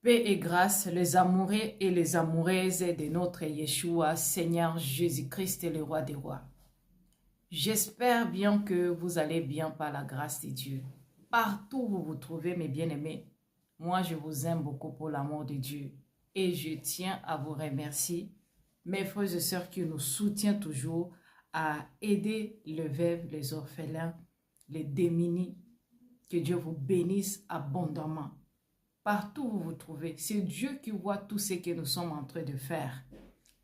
Paix et grâce, les amoureux et les amoureuses de notre Yeshua, Seigneur Jésus-Christ et le roi des rois. J'espère bien que vous allez bien par la grâce de Dieu. Partout où vous vous trouvez, mes bien-aimés, moi je vous aime beaucoup pour l'amour de Dieu. Et je tiens à vous remercier, mes frères et sœurs qui nous soutiennent toujours à aider les veuves, les orphelins, les démunis. Que Dieu vous bénisse abondamment. Partout où vous vous trouvez, c'est Dieu qui voit tout ce que nous sommes en train de faire.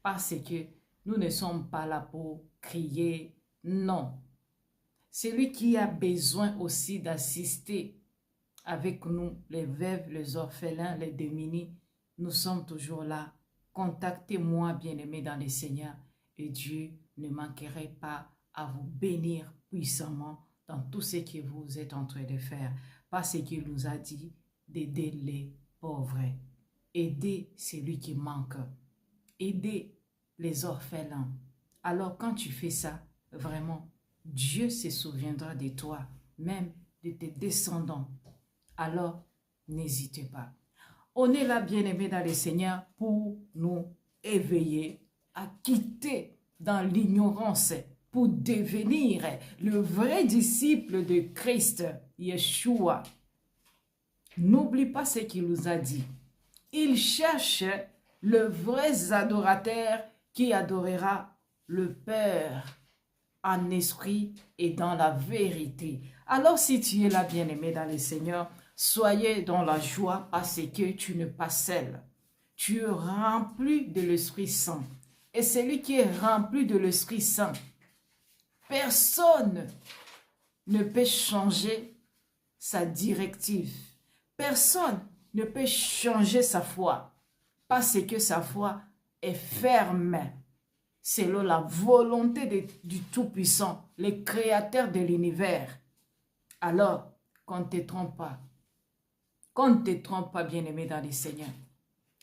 Parce que nous ne sommes pas là pour crier, non. C'est lui qui a besoin aussi d'assister avec nous, les veuves, les orphelins, les démunis. Nous sommes toujours là. Contactez-moi, bien-aimés dans le Seigneur, et Dieu ne manquerait pas à vous bénir puissamment dans tout ce que vous êtes en train de faire. Parce qu'il nous a dit d'aider les pauvres, aider celui qui manque, aider les orphelins. Alors quand tu fais ça, vraiment, Dieu se souviendra de toi, même de tes descendants. Alors, n'hésitez pas. On est là, bien-aimés dans le Seigneur, pour nous éveiller à quitter dans l'ignorance, pour devenir le vrai disciple de Christ, Yeshua. N'oublie pas ce qu'il nous a dit. Il cherche le vrai adorateur qui adorera le Père en esprit et dans la vérité. Alors si tu es là, bien-aimé dans le Seigneur, soyez dans la joie parce que tu n'es pas seul. Tu es rempli de l'Esprit Saint. Et celui qui est rempli de l'Esprit Saint, personne ne peut changer sa directive. Personne ne peut changer sa foi parce que sa foi est ferme selon la volonté du Tout-Puissant, le Créateur de l'univers. Alors, qu'on ne te trompe pas. Qu'on ne te trompe pas, bien-aimé dans le Seigneur.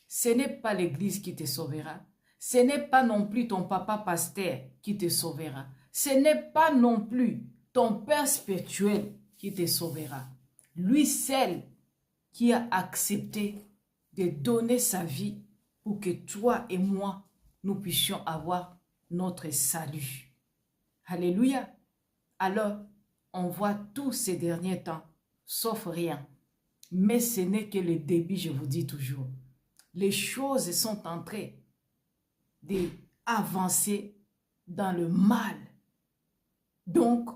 Ce n'est pas l'Église qui te sauvera. Ce n'est pas non plus ton papa pasteur qui te sauvera. Ce n'est pas non plus ton Père spirituel qui te sauvera. Lui seul qui a accepté de donner sa vie pour que toi et moi, nous puissions avoir notre salut. Alléluia. Alors, on voit tous ces derniers temps, sauf rien. Mais ce n'est que le début, je vous dis toujours. Les choses sont en train d'avancer dans le mal. Donc,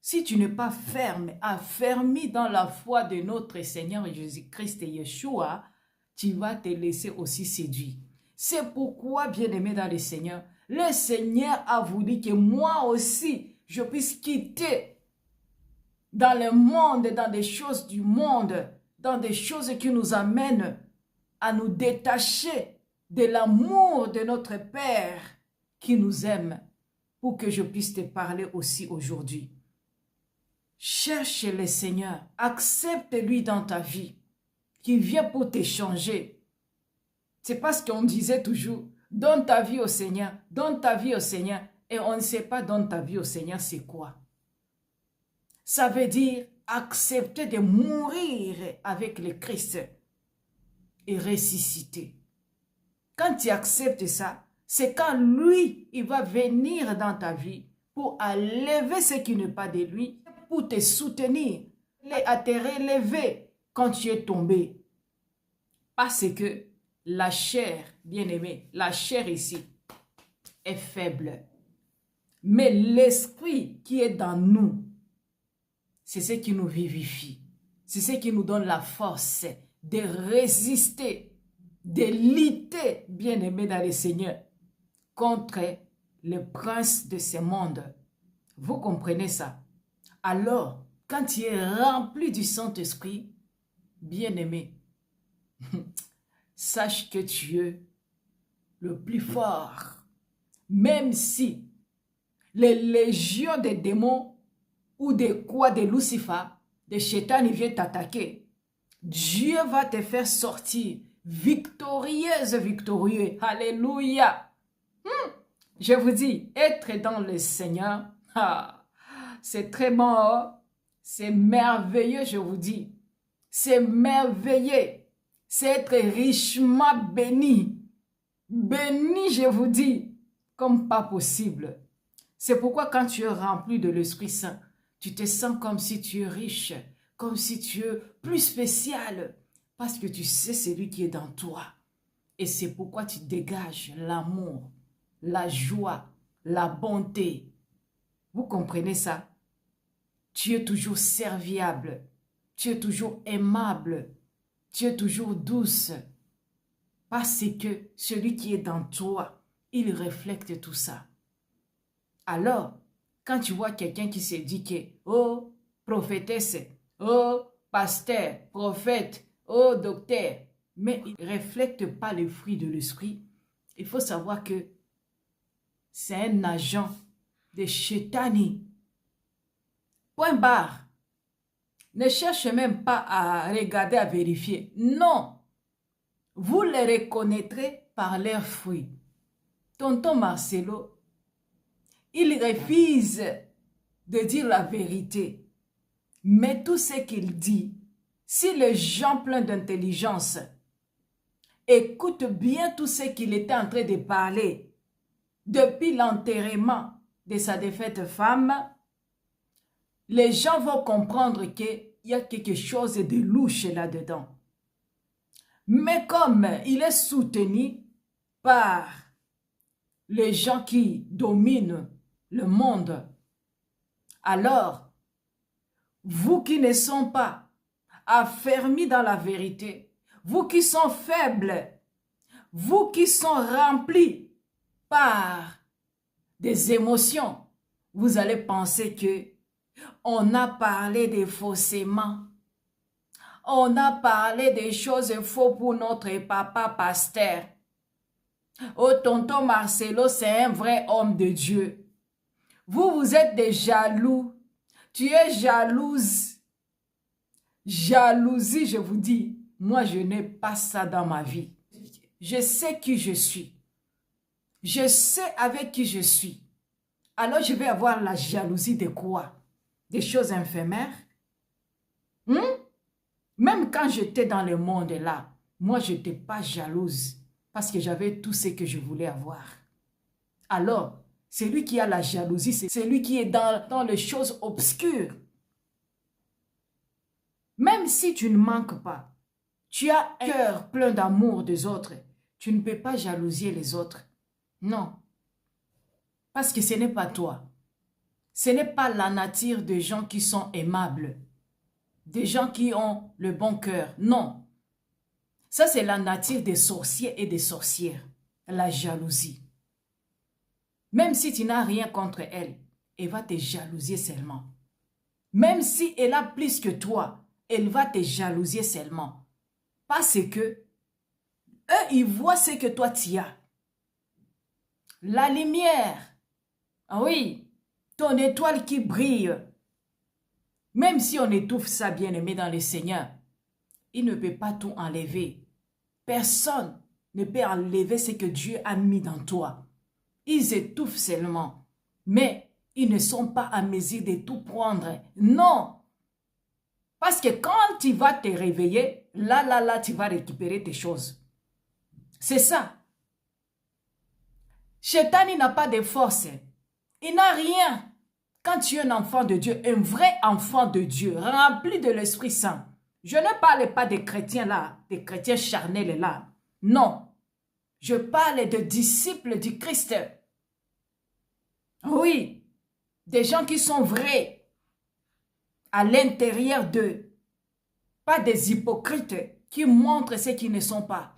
si tu n'es pas ferme, affermi dans la foi de notre Seigneur Jésus-Christ et Yeshua, tu vas te laisser aussi séduire. C'est pourquoi, bien-aimé dans le Seigneur a voulu que moi aussi, je puisse quitter dans le monde, dans des choses du monde, dans des choses qui nous amènent à nous détacher de l'amour de notre Père qui nous aime, pour que je puisse te parler aussi aujourd'hui. Cherche le Seigneur, accepte-lui dans ta vie, qui vient pour te changer. C'est parce qu'on disait toujours, donne ta vie au Seigneur, donne ta vie au Seigneur, et on ne sait pas donne ta vie au Seigneur, c'est quoi? Ça veut dire accepter de mourir avec le Christ et ressusciter. Quand tu acceptes ça, c'est quand lui, il va venir dans ta vie pour enlever ce qui n'est pas de lui, pour te soutenir, à te relever quand tu es tombé. Parce que la chair, bien-aimée, la chair ici est faible. Mais l'esprit qui est dans nous, c'est ce qui nous vivifie. C'est ce qui nous donne la force de résister, de lutter, bien-aimé dans le Seigneur, contre le prince de ce monde. Vous comprenez ça? Alors, quand tu es rempli du Saint-Esprit, bien-aimé, sache que tu es le plus fort. Même si les légions des démons ou des quoi de Lucifer, de Satan, ils viennent t'attaquer, Dieu va te faire sortir victorieuse, victorieux. Alléluia. Je vous dis, être dans le Seigneur, c'est très bon, c'est merveilleux, je vous dis. C'est merveilleux. c'est être richement béni. Béni, je vous dis, comme pas possible. C'est pourquoi quand tu es rempli de l'Esprit Saint, tu te sens comme si tu es riche, comme si tu es plus spécial, parce que tu sais celui qui est dans toi. Et c'est pourquoi tu dégages l'amour, la joie, la bonté. Vous comprenez ça? Tu es toujours serviable, tu es toujours aimable, tu es toujours douce. Parce que celui qui est dans toi, il reflète tout ça. Alors, quand tu vois quelqu'un qui se dit que, oh, prophétesse, oh, pasteur, prophète, oh, docteur, mais il ne reflète pas les fruits de l'esprit, il faut savoir que c'est un agent de Chétani. Point barre. Ne cherche même pas à regarder, à vérifier. Non. Vous les reconnaîtrez par leurs fruits. Tonton Marcelo, il refuse de dire la vérité. Mais tout ce qu'il dit, si les gens pleins d'intelligence écoutent bien tout ce qu'il était en train de parler depuis l'enterrement de sa défunte femme, les gens vont comprendre qu'il y a quelque chose de louche là-dedans. Mais comme il est soutenu par les gens qui dominent le monde, alors, vous qui ne sont pas affermis dans la vérité, vous qui sont faibles, vous qui sont remplis par des émotions, vous allez penser que on a parlé des faussements. On a parlé des choses fausses pour notre papa pasteur. Oh, tonton Marcelo, c'est un vrai homme de Dieu. Vous êtes des jaloux. Tu es jalouse. Jalousie, je vous dis. Moi, je n'ai pas ça dans ma vie. Je sais qui je suis. Je sais avec qui je suis. Alors, je vais avoir la jalousie de quoi? Des choses éphémères? Même quand j'étais dans le monde là, moi, je n'étais pas jalouse parce que j'avais tout ce que je voulais avoir. Alors, celui qui a la jalousie, c'est celui qui est dans les choses obscures. Même si tu ne manques pas, tu as un cœur plein d'amour des autres, tu ne peux pas jalouser les autres. Non. Parce que ce n'est pas toi. Ce n'est pas la nature des gens qui sont aimables. Des gens qui ont le bon cœur. Non. Ça, c'est la nature des sorciers et des sorcières. La jalousie. Même si tu n'as rien contre elle, elle va te jalouser seulement. Même si elle a plus que toi, elle va te jalouser seulement. Parce que eux, ils voient ce que toi tu as. La lumière. Ah oui, ton étoile qui brille. Même si on étouffe ça, bien-aimé dans le Seigneur, il ne peut pas tout enlever. Personne ne peut enlever ce que Dieu a mis dans toi. Ils étouffent seulement, mais ils ne sont pas à mesure de tout prendre. Non! Parce que quand tu vas te réveiller, là, tu vas récupérer tes choses. C'est ça. Chétan, il n'a pas de force. Il n'a rien. Quand tu es un enfant de Dieu, un vrai enfant de Dieu, rempli de l'Esprit Saint, je ne parle pas des chrétiens là, des chrétiens charnels là. Non. Je parle de disciples du Christ. Oui. Des gens qui sont vrais à l'intérieur d'eux. Pas des hypocrites qui montrent ce qu'ils ne sont pas.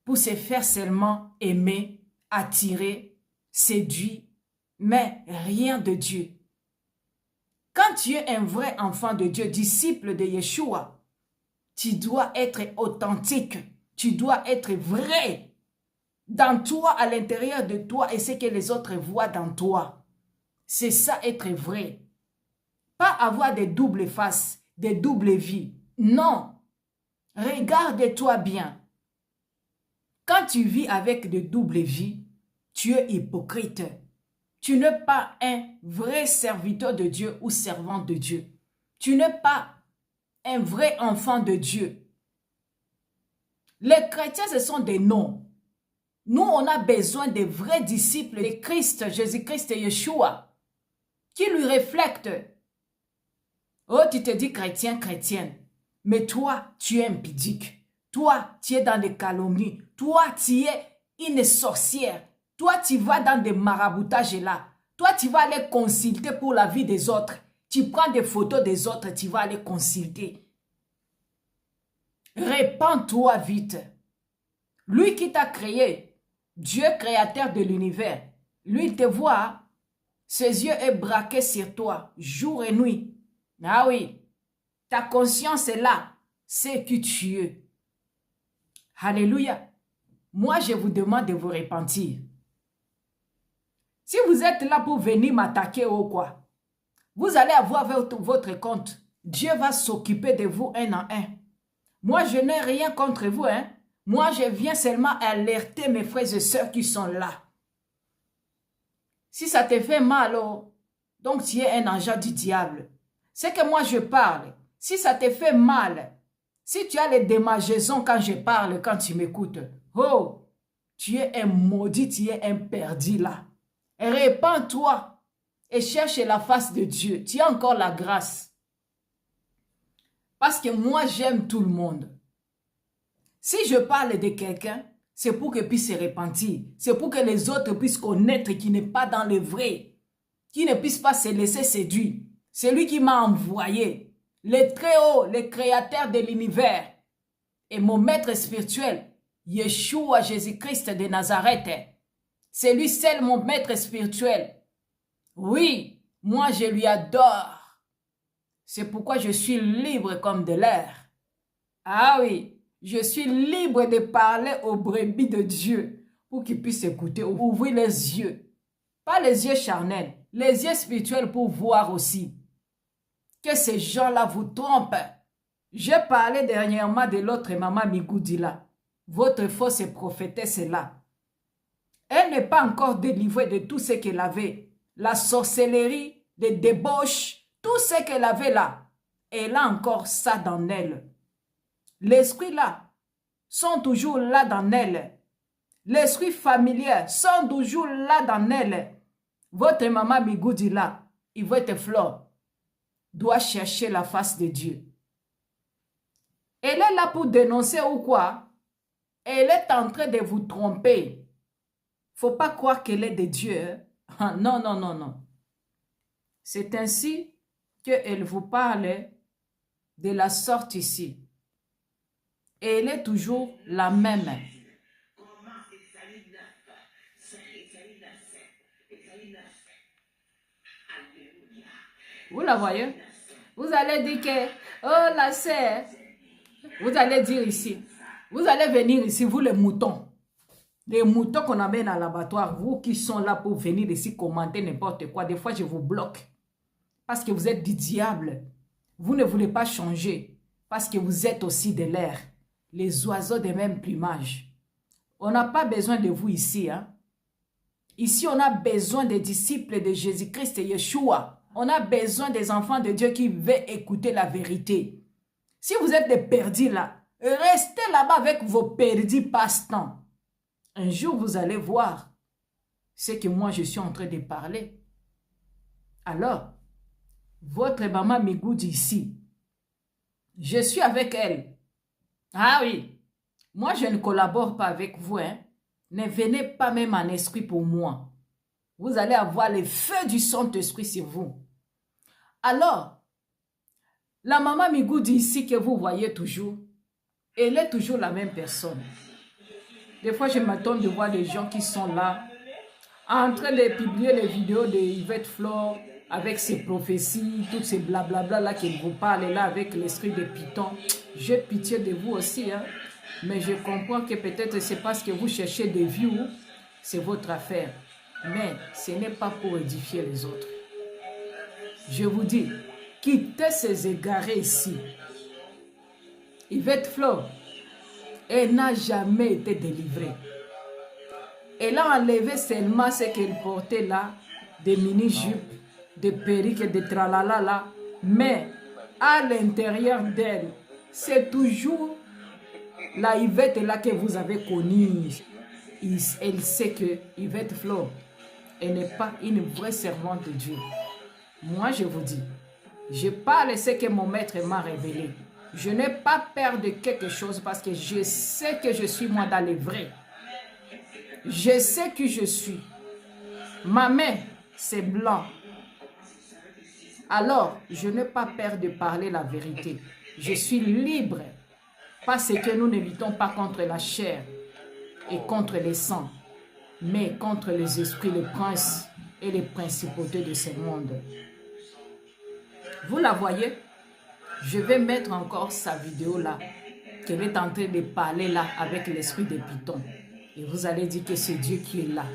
Pour se faire seulement aimer, attirer, séduire, mais rien de Dieu. Quand tu es un vrai enfant de Dieu, disciple de Yeshua, tu dois être authentique, tu dois être vrai dans toi, à l'intérieur de toi et ce que les autres voient dans toi. C'est ça être vrai. Pas avoir des doubles faces, des doubles vies. Non. Regarde-toi bien. Quand tu vis avec de doubles vies, tu es hypocrite. Tu n'es pas un vrai serviteur de Dieu ou servant de Dieu. Tu n'es pas un vrai enfant de Dieu. Les chrétiens, ce sont des noms. Nous, on a besoin des vrais disciples de Christ, Jésus-Christ et Yeshua, qui lui reflètent. Oh, tu te dis chrétien, chrétienne, mais toi, tu es impudique. Toi, tu es dans des calomnies. Toi, tu es une sorcière. Toi, tu vas dans des maraboutages là. Toi, tu vas aller consulter pour la vie des autres. Tu prends des photos des autres, tu vas aller consulter. Répands-toi vite. Lui qui t'a créé, Dieu créateur de l'univers, lui il te voit, ses yeux est braqué sur toi, jour et nuit. Ah oui, ta conscience est là, c'est que tu es. Alléluia. Moi, je vous demande de vous repentir. Si vous êtes là pour venir m'attaquer ou quoi, vous allez avoir votre compte. Dieu va s'occuper de vous un à un. Moi, je n'ai rien contre vous, hein. Moi, je viens seulement alerter mes frères et sœurs qui sont là. Si ça te fait mal, oh, donc tu es un agent du diable. C'est que moi, je parle. Si ça te fait mal, si tu as les démangeaisons quand je parle, quand tu m'écoutes, oh, tu es un maudit, tu es un perdu là. Répands-toi et cherche la face de Dieu. Tu as encore la grâce. Parce que moi, j'aime tout le monde. Si je parle de quelqu'un, c'est pour qu'il puisse se repentir. C'est pour que les autres puissent connaître qu'il n'est pas dans le vrai. Qu'il ne puisse pas se laisser séduire. C'est lui qui m'a envoyé. Le Très-Haut, le créateur de l'univers. Et mon maître spirituel, Yeshua Jésus-Christ de Nazareth. C'est lui seul mon maître spirituel. Oui, moi je lui adore. C'est pourquoi je suis libre comme de l'air. Ah oui, je suis libre de parler aux brebis de Dieu pour qu'ils puissent écouter, ouvrir les yeux. Pas les yeux charnels, les yeux spirituels pour voir aussi. Que ces gens-là vous trompent. J'ai parlé dernièrement de l'autre maman Migoudi là. Votre fausse prophétesse est là. Elle n'est pas encore délivrée de tout ce qu'elle avait. La sorcellerie, les débauches, tout ce qu'elle avait là. Elle a encore ça dans elle. L'esprit là sont toujours là dans elle. L'esprit familier sont toujours là dans elle. Votre maman Migoudi là, Yvette Flore, doit chercher la face de Dieu. Elle est là pour dénoncer ou quoi? Elle est en train de vous tromper. Faut pas croire qu'elle est de Dieu. Hein? Non, non, non, non. C'est ainsi qu'elle vous parle de la sorte ici. Et elle est toujours la même. Vous la voyez? Vous allez dire que, oh la sœur, vous allez dire ici, vous allez venir ici, vous les moutons. Les moutons qu'on amène à l'abattoir, vous qui sont là pour venir ici commenter n'importe quoi, des fois je vous bloque. Parce que vous êtes du diable. Vous ne voulez pas changer. Parce que vous êtes aussi de l'air. Les oiseaux de même plumage. On n'a pas besoin de vous ici. Hein? Ici, on a besoin des disciples de Jésus-Christ et Yeshua. On a besoin des enfants de Dieu qui veulent écouter la vérité. Si vous êtes des perdus là, restez là-bas avec vos perdus passe-temps. Un jour, vous allez voir ce que moi, je suis en train de parler. Alors, votre maman Migoudi ici, je suis avec elle. Ah oui, moi, je ne collabore pas avec vous. Hein. Ne venez pas même en esprit pour moi. Vous allez avoir le feu du Saint-Esprit sur vous. Alors, la maman Migoudi ici que vous voyez toujours, elle est toujours la même personne. Des fois, je m'attends de voir des gens qui sont là, en train de publier les vidéos de Yvette Flore avec ses prophéties, toutes ces blablabla là qu'elle vous parle là avec l'esprit de Python. J'ai pitié de vous aussi, hein. Mais je comprends que peut-être c'est parce que vous cherchez des views, c'est votre affaire. Mais ce n'est pas pour édifier les autres. Je vous dis, quittez ces égarés ici. Yvette Flore, elle n'a jamais été délivrée. Elle a enlevé seulement ce qu'elle portait là, des mini-jupes, des perruques, des tralala là. Mais à l'intérieur d'elle, c'est toujours La Yvette là que vous avez connue, elle sait que Yvette Flo, elle n'est pas une vraie servante de Dieu. Moi, je vous dis, je parle ce que mon maître m'a révélé. Je n'ai pas peur de quelque chose parce que je sais que je suis moi dans le vrai. Je sais qui je suis. Ma main, c'est blanc. Alors, je n'ai pas peur de parler la vérité. Je suis libre parce que nous ne luttons pas contre la chair et contre les sangs, mais contre les esprits, les princes et les principautés de ce monde. Vous la voyez? Je vais mettre encore sa vidéo là, qu'elle est en train de parler là avec l'esprit de Python. Et vous allez dire que c'est Dieu qui est là.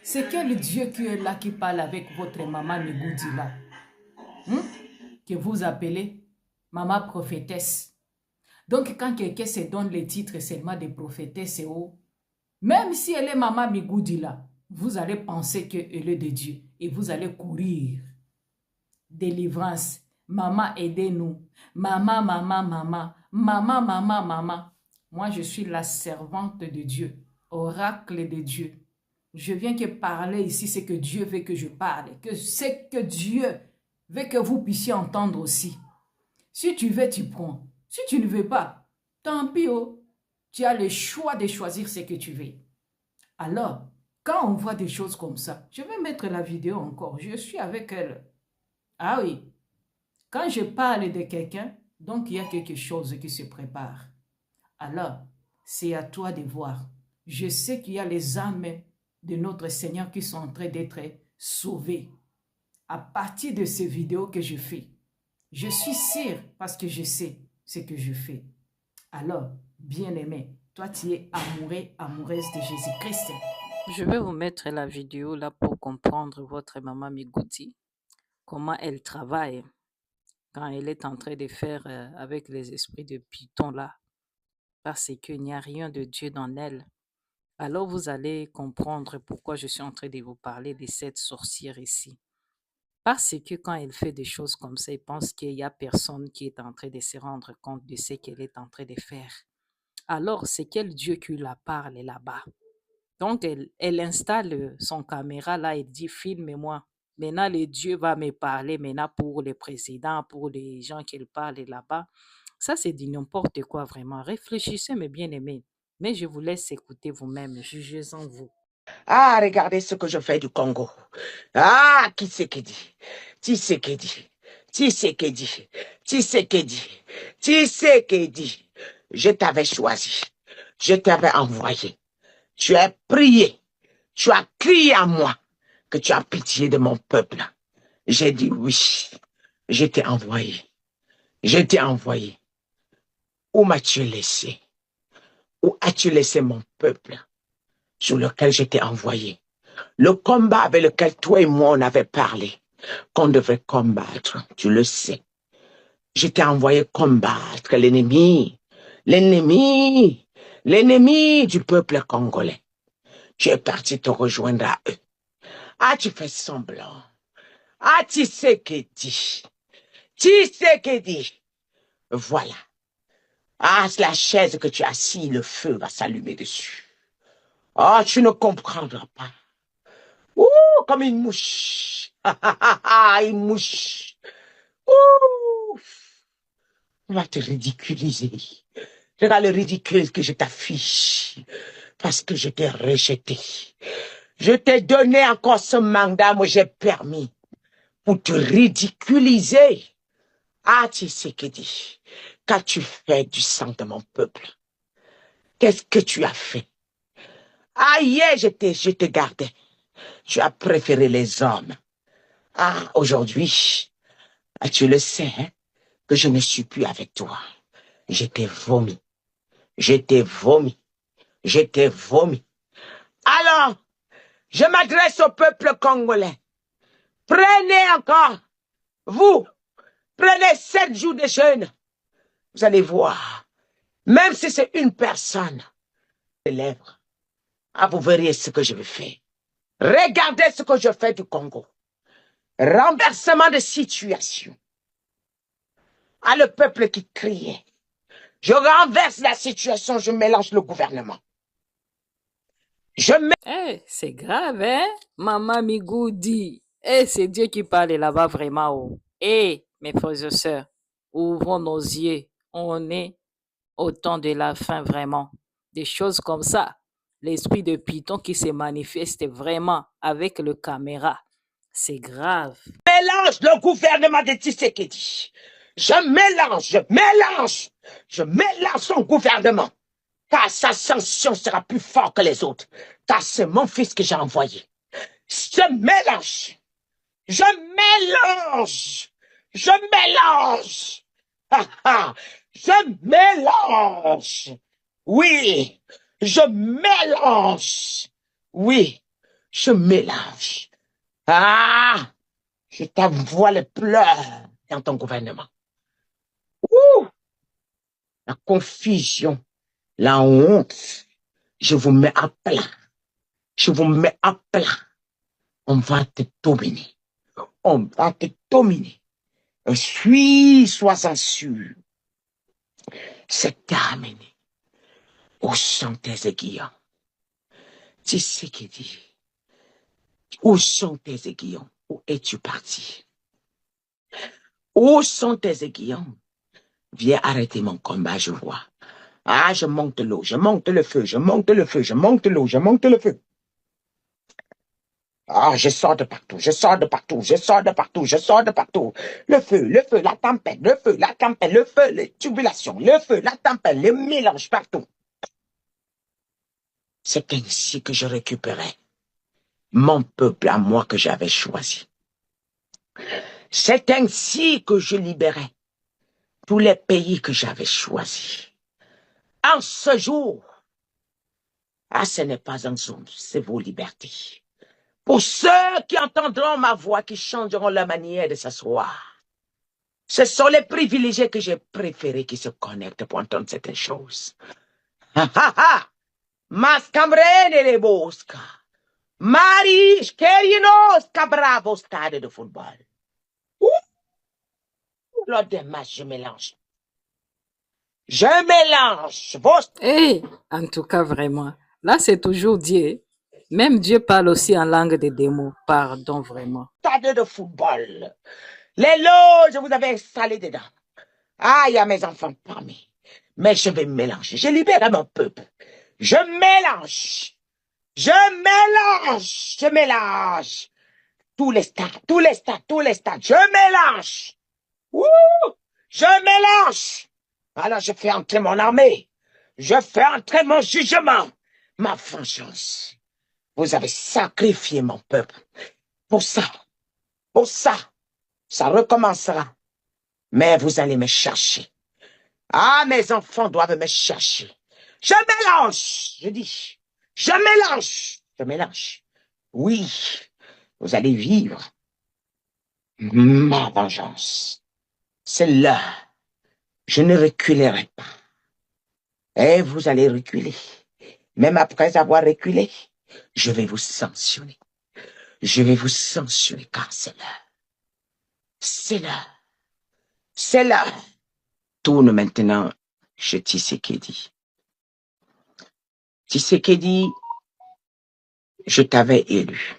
C'est quel Dieu qui est là qui parle avec votre maman Migoudi là? Que vous appelez maman prophétesse. Donc quand quelqu'un se donne les titres seulement de prophétesse, même si elle est maman Migoudi là, vous allez penser qu'elle est de Dieu et vous allez courir. Délivrance. Maman, aidez-nous. Maman, maman, maman. Maman, maman, maman. Moi, je suis la servante de Dieu. Oracle de Dieu. Je viens que parler ici, c'est que Dieu veut que je parle. Que c'est que Dieu veut que vous puissiez entendre aussi. Si tu veux, tu prends. Si tu ne veux pas, tant pis. Oh. Tu as le choix de choisir ce que tu veux. Alors, quand on voit des choses comme ça, je vais mettre la vidéo encore. Je suis avec elle. Ah oui. Quand je parle de quelqu'un, donc il y a quelque chose qui se prépare. Alors, c'est à toi de voir. Je sais qu'il y a les âmes de notre Seigneur qui sont en train d'être sauvées. À partir de ces vidéos que je fais, je suis sûre parce que je sais ce que je fais. Alors, bien-aimé, toi tu es amoureux, amoureuse de Jésus-Christ. Je vais vous mettre la vidéo là pour comprendre votre maman Migoudi, comment elle travaille. Quand elle est en train de faire avec les esprits de Python là, parce qu'il n'y a rien de Dieu dans elle. Alors vous allez comprendre pourquoi je suis en train de vous parler de cette sorcière ici. Parce que quand elle fait des choses comme ça, elle pense qu'il n'y a personne qui est en train de se rendre compte de ce qu'elle est en train de faire. Alors c'est quel Dieu qui la parle là-bas. Donc elle installe son caméra là et dit filme-moi. Maintenant, le Dieu va me parler maintenant pour les présidents, pour les gens qu'il parle là-bas. Ça, c'est du n'importe quoi vraiment. Réfléchissez, mes bien-aimés. Mais je vous laisse écouter vous-même. Jugez-en vous. Ah, regardez ce que je fais du Congo. Ah, qui c'est qui dit? Qui c'est qui dit? Qui c'est qui dit? Qui c'est qui dit? Qui c'est qui dit? Je t'avais choisi. Je t'avais envoyé. Tu as prié. Tu as crié à moi que tu as pitié de mon peuple. J'ai dit oui. Je t'ai envoyé. Je t'ai envoyé. Où m'as-tu laissé? Où as-tu laissé mon peuple sur lequel je t'ai envoyé? Le combat avec lequel toi et moi on avait parlé, qu'on devait combattre, tu le sais. Je t'ai envoyé combattre l'ennemi, l'ennemi, l'ennemi du peuple congolais. Tu es parti te rejoindre à eux. Ah, tu fais semblant. Ah, tu sais que dit. Tu sais que dit. Voilà. Ah, c'est la chaise que tu as assis, le feu va s'allumer dessus. Ah, tu ne comprendras pas. Ouh, comme une mouche. Une mouche. Ouh, on va te ridiculiser. Regarde le ridicule que je t'affiche. Parce que je t'ai rejeté. Je t'ai donné encore ce mandat, moi j'ai permis. Pour te ridiculiser. Ah, tu sais que dit. Qu'as-tu fait du sang de mon peuple? Qu'est-ce que tu as fait? Ah, hier, je te gardais. Tu as préféré les hommes. Ah, aujourd'hui, ah, tu le sais, hein, que je ne suis plus avec toi. Je t'ai vomi. Je t'ai vomi. Je t'ai vomi. Alors, je m'adresse au peuple congolais. Prenez encore, vous, prenez 7 jours de jeûne. Vous allez voir, même si c'est une personne, les lèvres, ah, vous verrez ce que je vais faire. Regardez ce que je fais du Congo. Renversement de situation. Ah, le peuple qui criait. Je renverse la situation, je mélange le gouvernement. Je mélange. Eh, c'est grave, hein? Maman Migoudi. Eh, c'est Dieu qui parle là-bas vraiment. Oh. Eh, mes frères et sœurs, ouvrons nos yeux. On est au temps de la fin, vraiment. Des choses comme ça. L'esprit de Python qui se manifeste vraiment avec le caméra. C'est grave. Mélange le gouvernement de Tshisekedi. Je mélange son gouvernement. Car sa sanction sera plus forte que les autres. Car c'est mon fils que j'ai envoyé. Je mélange. Je mélange. Je mélange. Ah, ah. Je mélange. Oui. Je mélange. Oui. Je mélange. Ah. Je t'envoie les pleurs dans ton gouvernement. Ouh. La confusion, la honte. Je vous mets à plat. Je vous mets à plat. On va te dominer. On va te dominer. Sois-en sûr. C'est terminé. Où sont tes aiguillons? Tu sais qui dit. Où sont tes aiguillons? Où es-tu parti? Où sont tes aiguillons? Viens arrêter mon combat, je vois. Ah, je monte l'eau, je monte le feu, je monte le feu, je monte l'eau, je monte le feu. Ah, je sors de partout, je sors de partout, je sors de partout, je sors de partout. Le feu, la tempête, le feu, la tempête, le feu, les tribulations, le feu, la tempête, le mélange partout. C'est ainsi que je récupérais mon peuple à moi que j'avais choisi. C'est ainsi que je libérais tous les pays que j'avais choisis. En ce jour, ah, ce n'est pas un zone, c'est vos libertés. Pour ceux qui entendront ma voix, qui changeront leur manière de s'asseoir, ce sont les privilégiés que j'ai préférés qui se connectent pour entendre certaines choses. Ha ha ha! Mascambrene le bosca. Maris, querinos, bravo stade de football. Lors des matchs, je mélange. Je mélange. Eh, en tout cas, vraiment. Là, c'est toujours Dieu. Même Dieu parle aussi en langue de démons. Pardon, vraiment. Stade de football. Les loges, vous avez installé dedans. Ah, il y a mes enfants parmi. Mais je vais mélanger. Je libère mon peuple. Je mélange. Je mélange. Je mélange. Tous les stades, tous les stades, tous les stades. Je mélange. Ouh, je mélange. Alors je fais entrer mon armée. Je fais entrer mon jugement. Ma vengeance. Vous avez sacrifié mon peuple. Pour ça, ça recommencera. Mais vous allez me chercher. Ah, mes enfants doivent me chercher. Je mélange, je dis. Je mélange. Je mélange. Oui, vous allez vivre ma vengeance. C'est là. Je ne reculerai pas. Et vous allez reculer. Même après avoir reculé, je vais vous sanctionner. Je vais vous sanctionner car c'est là. C'est là. C'est là. Tourne maintenant chez Tshisekedi. Tshisekedi, je t'avais élu.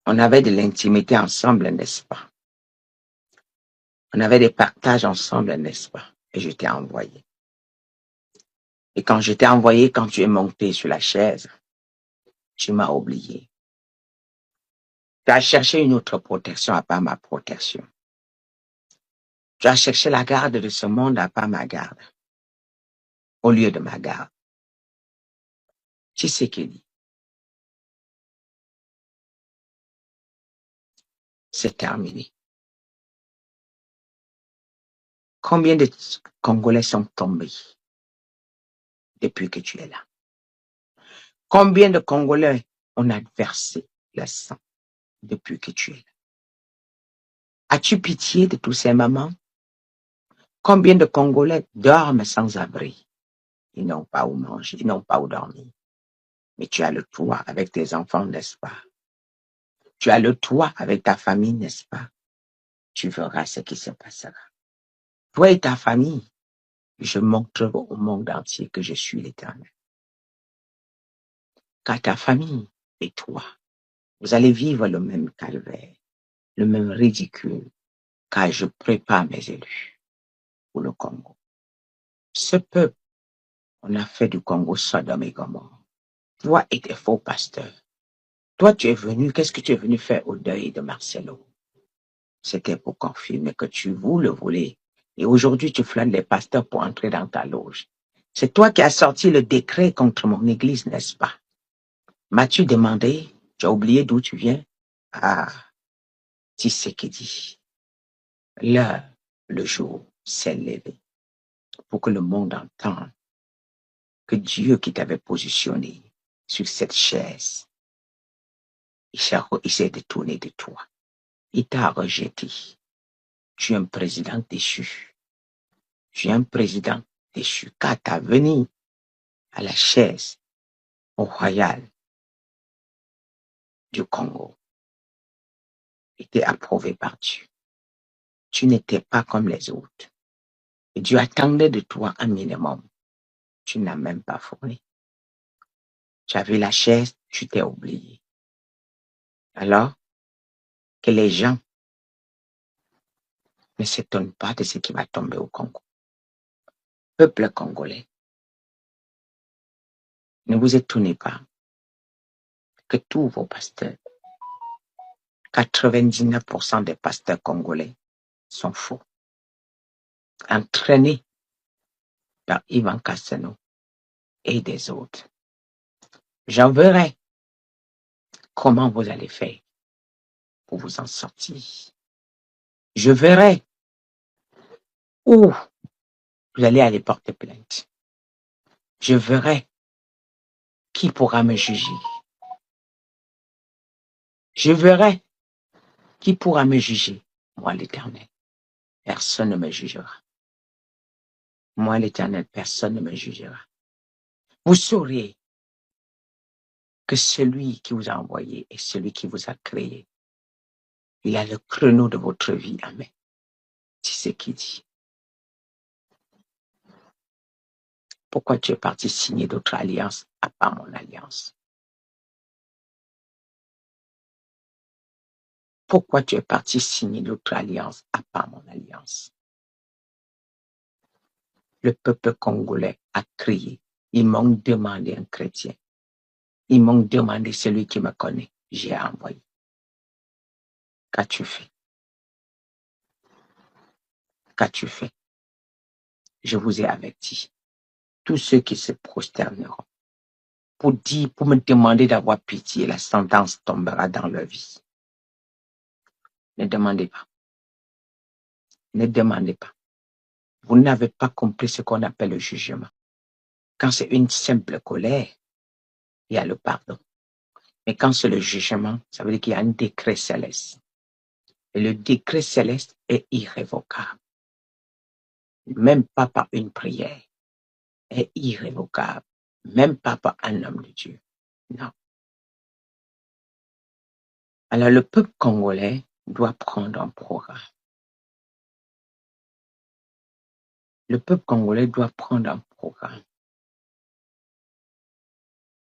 On avait de l'intimité ensemble, n'est-ce pas? On avait des partages ensemble, n'est-ce pas? Et je t'ai envoyé. Et quand je t'ai envoyé, quand tu es monté sur la chaise, tu m'as oublié. Tu as cherché une autre protection à part ma protection. Tu as cherché la garde de ce monde à part ma garde, au lieu de ma garde. Tshisekedi, c'est terminé. Combien de Congolais sont tombés depuis que tu es là? Combien de Congolais on a versé le sang depuis que tu es là? As-tu pitié de tous ces mamans? Combien de Congolais dorment sans abri? Ils n'ont pas où manger, ils n'ont pas où dormir. Mais tu as le toit avec tes enfants, n'est-ce pas? Tu as le toit avec ta famille, n'est-ce pas? Tu verras ce qui se passera. Toi et ta famille, je montrerai au monde entier que je suis l'Éternel. Car ta famille et toi, vous allez vivre le même calvaire, le même ridicule, car je prépare mes élus pour le Congo. Ce peuple, on a fait du Congo Sodome et Gomorrhe. Toi et tes faux pasteurs. Toi, tu es venu, qu'est-ce que tu es venu faire au deuil de Marcelo? C'était pour confirmer que tu voulais le voler. Et aujourd'hui, tu flânes les pasteurs pour entrer dans ta loge. C'est toi qui as sorti le décret contre mon église, n'est-ce pas? M'as-tu demandé? Tu as oublié d'où tu viens? Ah, tu sais qui dit. Là, le jour s'est levé pour que le monde entende que Dieu qui t'avait positionné sur cette chaise, il s'est détourné de toi. Il t'a rejeté. Tu es un président déchu. Tu es un président déchu. Car ta venue à la chaise au royal du Congo était approuvée par Dieu. Tu n'étais pas comme les autres. Et Dieu attendait de toi un minimum. Tu n'as même pas fourni. Tu avais la chaise, tu t'es oublié. Alors, que les gens ne s'étonnent pas de ce qui va tomber au Congo. Peuple congolais, ne vous étonnez pas que tous vos pasteurs, 99% des pasteurs congolais sont faux, entraînés par Ivan Cassano et des autres. J'en verrai comment vous allez faire pour vous en sortir. Je verrai où vous allez aller porter plainte. Je verrai qui pourra me juger. Je verrai qui pourra me juger. Moi, l'Éternel, personne ne me jugera. Moi, l'Éternel, personne ne me jugera. Vous saurez que celui qui vous a envoyé et celui qui vous a créé, il a le chrono de votre vie. Amen. C'est ce qu'il dit. Pourquoi tu es parti signer d'autres alliances à part mon alliance? Pourquoi tu es parti signer d'autres alliances à part mon alliance? Le peuple congolais a crié. Ils m'ont demandé un chrétien. Ils m'ont demandé celui qui me connaît. J'ai envoyé. Qu'as-tu fait? Qu'as-tu fait? Je vous ai averti. Tous ceux qui se prosterneront pour me demander d'avoir pitié, la sentence tombera dans leur vie. Ne demandez pas. Ne demandez pas. Vous n'avez pas compris ce qu'on appelle le jugement. Quand c'est une simple colère, il y a le pardon. Mais quand c'est le jugement, ça veut dire qu'il y a un décret céleste. Et le décret céleste est irrévocable. Même pas par une prière. Est irrévocable. Même pas par un homme de Dieu. Non. Alors le peuple congolais doit prendre un programme. Le peuple congolais doit prendre un programme.